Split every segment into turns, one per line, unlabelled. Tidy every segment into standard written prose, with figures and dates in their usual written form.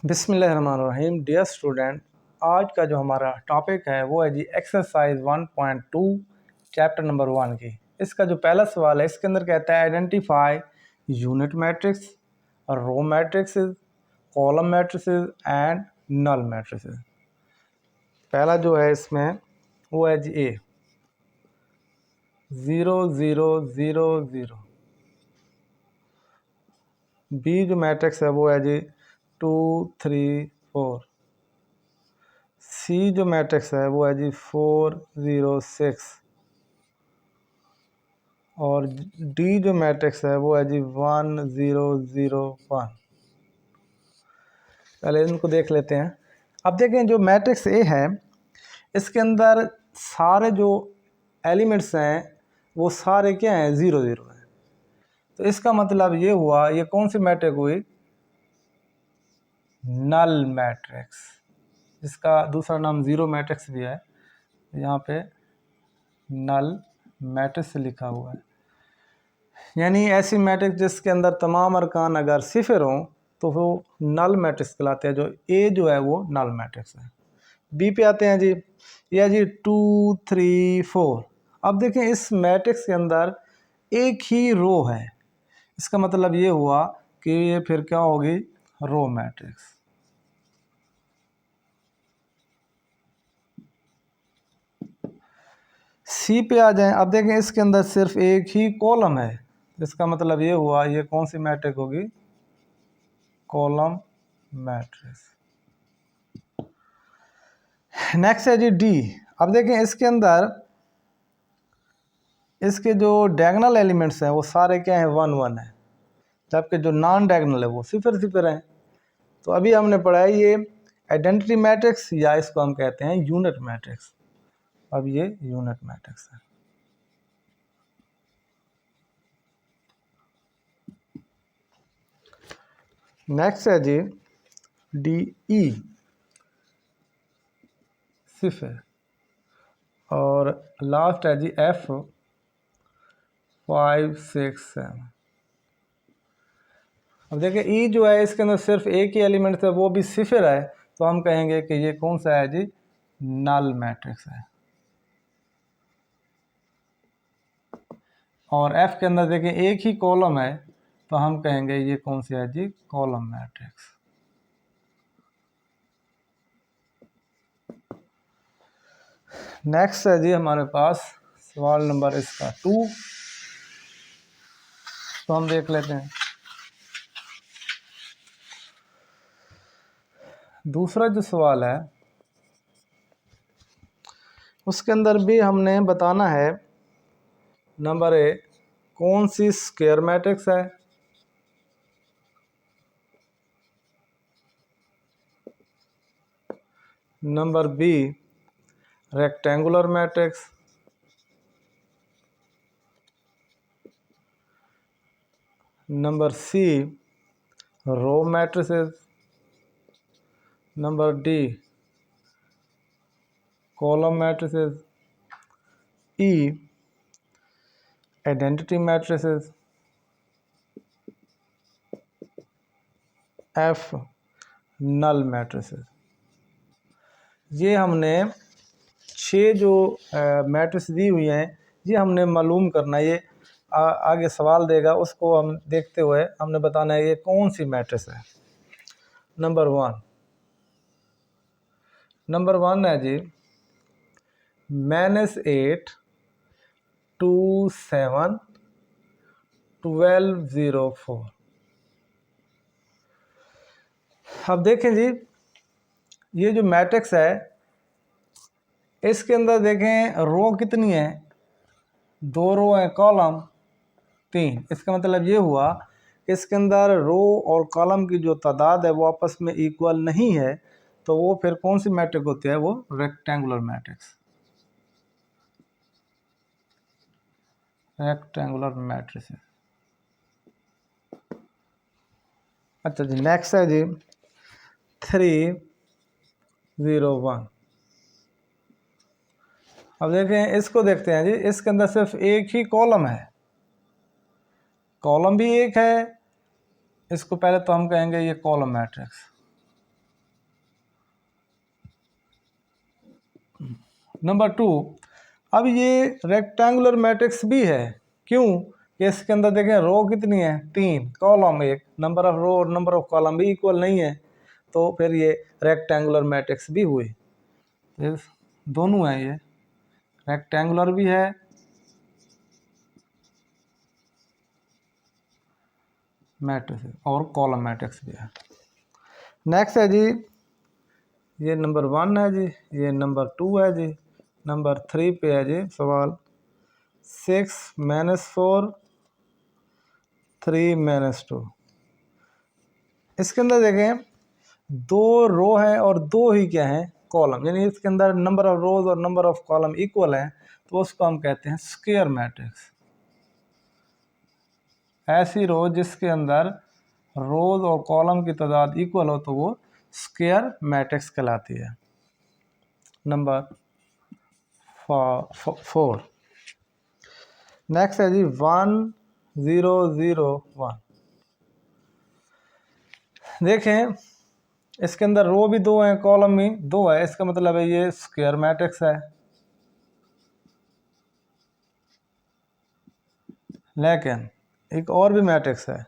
बिस्मिल्लाहिर्रहमानिर्रहीम। Dear student, आज का जो हमारा टॉपिक है वो है जी एक्सरसाइज 1.2 चैप्टर नंबर 1 की। इसका जो पहला सवाल है इसके अंदर कहता है identify unit matrix, row matrixes, column matrices and null matrices. पहला जो है इसमें वो है जी ए 0 0 0 0। बी जो मैट्रिक्स है वो है जी 2 3 4। सी जो मैट्रिक्स है वो है जी 4 0 6। और डी जो मैट्रिक्स है वो है जी 1 0 0 1। पहले इनको देख लेते हैं। अब देखें जो मैट्रिक्स ए है इसके अंदर सारे जो एलिमेंट्स हैं वो सारे क्या हैं, 0 0 हैं। तो इसका मतलब ये हुआ, ये कौन सी मैट्रिक्स हुई? नल मैट्रिक्स, जिसका दूसरा नाम जीरो मैट्रिक्स भी है। यहाँ पे नल मैट्रिक्स लिखा हुआ है, यानी ऐसी मैट्रिक्स जिसके अंदर तमाम अरकान अगर सिफर हों तो वो नल मैट्रिक्स कहलाते हैं। जो ए जो है वो नल मैट्रिक्स है। बी पे आते हैं जी, यह जी 2 3 4। अब देखें इस मैट्रिक्स के अंदर एक ही रो है, इसका मतलब ये हुआ कि ये फिर क्या होगी? Row matrix. सी पे आ जाएं। अब देखें इसके अंदर सिर्फ एक ही कॉलम है, इसका मतलब ये हुआ ये कौन सी मैट्रिक्स होगी? Column matrix. नेक्स्ट है जी डी। अब देखें इसके अंदर इसके जो डायगोनल एलिमेंट्स हैं वो सारे क्या हैं? 1 1 है, जबकि जो नॉन डायगोनल है वो सिफर सिफर हैं। तो अभी हमने पढ़ा है ये आइडेंटिटी मैट्रिक्स, या इसको हम कहते हैं यूनिट मैट्रिक्स। अब ये यूनिट मैट्रिक्स है। नेक्स्ट है जी डी ई, सिफर। और लास्ट है जी एफ 5 6 7। अब देखिए ई जो है इसके अंदर सिर्फ एक ही एलिमेंट है, वो भी सिफर है, तो हम कहेंगे कि ये कौन सा है जी? नल मैट्रिक्स है। और एफ के अंदर देखिए एक ही कॉलम है, तो हम कहेंगे ये कौन सी है जी? Column matrix. नेक्स्ट है जी हमारे पास सवाल नंबर इसका 2, तो हम देख लेते हैं। दूसरा जो सवाल है उसके अंदर भी हमने बताना है, नंबर ए कौन सी स्क्वायर मैट्रिक्स है, number B rectangular matrix, number C row matrices, number D column matrices, E identity matrices, F null matrices. ये हमने 6 जो मैट्रिक्स दी हुई हैं ये हमने मालूम करना है। ये आगे सवाल देगा, उसको हम देखते हुए हमने बताना है ये कौन सी मैट्रिक्स है। नंबर 1 है जी -8 2 7 12 0 4। अब देखें जी ये जो मैट्रिक्स है इसके अंदर देखें रो कितनी है? 2 रो है, कॉलम 3। इसका मतलब ये हुआ कि इसके अंदर रो और कॉलम की जो तादाद है वो आपस में इक्वल नहीं है, तो वो फिर कौन सी मैट्रिक्स होती है? वो रेक्टेंगुलर मैट्रिक्स। Rectangular matrix. अच्छा जी नेक्स्ट है जी 3 0 1। अब देखें इसको देखते हैं जी, इसके अंदर सिर्फ एक ही कॉलम है, कॉलम भी एक है। इसको पहले तो हम कहेंगे ये कॉलम मैट्रिक्स। नंबर 2, अब ये रेक्टेंगुलर मैट्रिक्स भी है। क्यों? कि इसके अंदर देखें रो कितनी है, 3, कॉलम 1, नंबर ऑफ रो और नंबर ऑफ कॉलम भी इक्वल नहीं है, तो फिर ये रेक्टेंगुलर मैट्रिक्स भी हुए। दोनों हैं, ये रेक्टेंगुलर भी है मैट्रिक्स और कॉलम मैट्रिक्स भी है। नेक्स्ट है जी, ये नंबर 1 है जी, ये नंबर 2 है जी, नंबर 3 पे है जी सवाल 6 - 4 3 - 2। इसके अंदर देखें 2 रो हैं और 2 ही क्या हैं, कॉलम, यानी इसके अंदर नंबर ऑफ रोज और नंबर ऑफ कॉलम इक्वल हैं, तो उसको हम कहते हैं स्क्वायर मैट्रिक्स। ऐसी रो जिसके अंदर रोज और कॉलम की तादाद इक्वल हो तो वो स्क्वायर मैट्रिक्स कहलाती है। नंबर 4। नेक्स्ट है जी 1 0 0 1। देखें इसके अंदर रो भी 2 हैं, कॉलम भी 2 है, इसका मतलब है ये स्क्वायर मैट्रिक्स है। लेकिन एक और भी मैट्रिक्स है।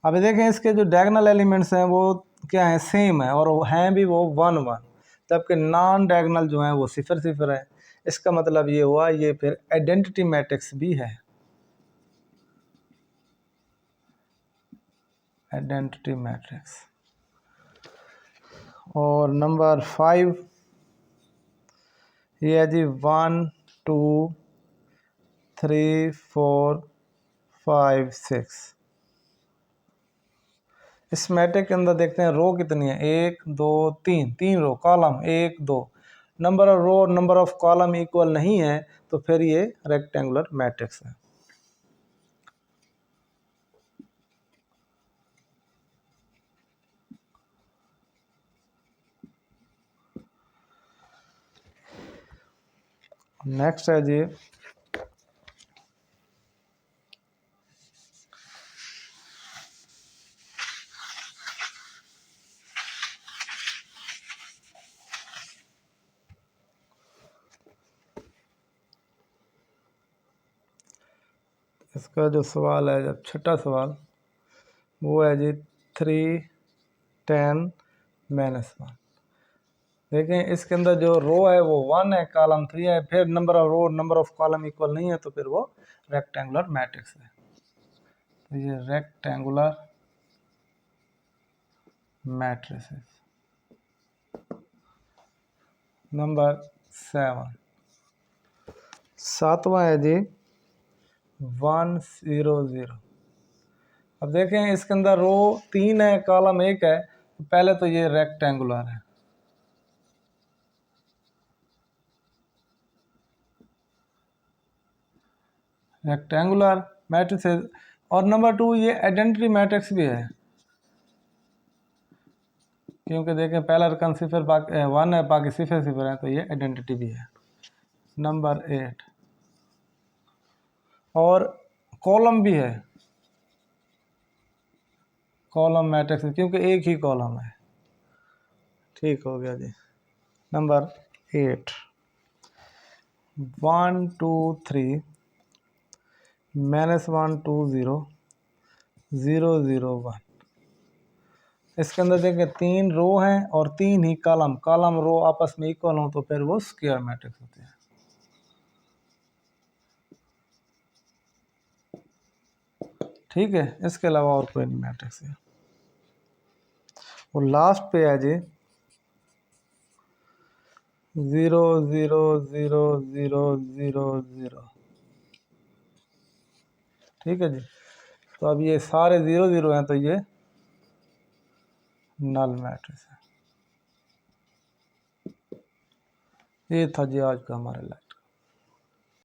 अभी देखें इसके जो डायगोनल एलिमेंट्स हैं वो क्या है, सेम है, और हैं भी वो 1 1, जबकि नॉन डायगोनल जो हैं वो 0 0 है। इसका मतलब ये हुआ ये फिर आइडेंटिटी मैट्रिक्स भी है, आइडेंटिटी मैट्रिक्स। और नंबर 5 ये है जी 1 2 3 4 5 6। इस मैट्रिक्स के अंदर देखते हैं रो कितनी है, 1 2 3, 3 रो, कॉलम 1 2, नंबर ऑफ रो और नंबर ऑफ कॉलम इक्वल नहीं है, तो फिर ये रेक्टेंगुलर मैट्रिक्स है। नेक्स्ट है जी इसका जो सवाल है, जब छठा सवाल, वो है जी 3 10 -1। देखें इसके अंदर जो रो है वो 1 है, कॉलम 3 है, फिर number of row number of column equal नहीं है, तो फिर वो रेक्टेंगुलर मैट्रिक्स है। तो ये रेक्टेंगुलर मैट्रिक्स है। नंबर 7वां है जी 1 0 0। अब देखें इसके अंदर रो 3 है, कॉलम 1 है, तो पहले तो ये रेक्टेंगुलर है, रेक्टेंगुलर मैट्रिक्स है। और नंबर 2 ये आइडेंटिटी मैट्रिक्स भी है, क्योंकि देखें पहला रकम 0 बाकी 1 है, बाकी 0 0 है, तो ये आइडेंटिटी भी है। नंबर 8 और कॉलम भी है, कॉलम मैट्रिक्स, क्योंकि एक ही कॉलम है। ठीक हो गया जी। नंबर 8 1 2 3 -1 2 0 0 0 1। इसके अंदर देखें 3 रो हैं और 3 ही कॉलम, कॉलम रो आपस में इक्वल हो तो फिर वो स्क्वायर मैट्रिक्स होते हैं। ठीक है, इसके अलावा और कोई नहीं मैट्रिक्स है। और लास्ट पे है जी 0 0 0 0 0 0। ठीक है जी। तो अब ये सारे 0 0 हैं, तो ये नल मैट्रिक्स है। ये था जी आज का हमारा लाइव।